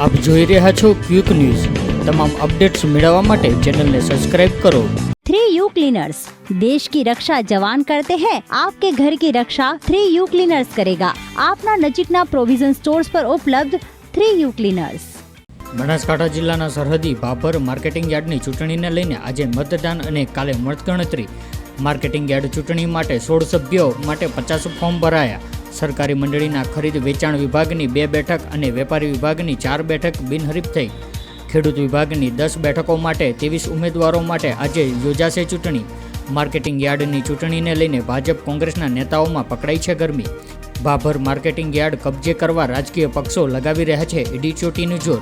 આપ જોઈ રહ્યા છો ક્વિક ન્યૂઝ। તમામ અપડેટ્સ મેળવવા માટે ચેનલને સબસ્ક્રાઇબ કરો। 3U क्लीनर्स देश की रक्षा जवान करते हैं, आपके घर की रक्षा 3U क्लीनर्स करेगा। आपना नजीकना प्रोविजन स्टोर्स पर उपलब्ध 3U क्लीनर्स। બનાસકાંઠા જિલ્લાના સરહદી ભાભર માર્કેટિંગ યાર્ડની ચૂંટણીને લઈને આજે મતદાન અને કાલે મતગણતરી। માર્કેટિંગ યાર્ડ ચૂંટણી માટે 16 સભ્યો માટે 50 ફોર્મ ભરાયા। સરકારી મંડળીના ખરીદ વેચાણ વિભાગની 2 બેઠક અને વેપારી વિભાગની 4 બેઠક બિનહરીફ થઈ। ખેડૂત વિભાગની 10 બેઠકો માટે 23 ઉમેદવારો માટે આજે યોજાશે ચૂંટણી। માર્કેટિંગ યાર્ડની ચૂંટણીને લઈને ભાજપ કોંગ્રેસના નેતાઓમાં પકડાઈ છે ગરમી। ભાભર માર્કેટિંગ યાર્ડ કબજે કરવા રાજકીય પક્ષો લગાવી રહ્યા છે ઈડી ચોટીનું જોર।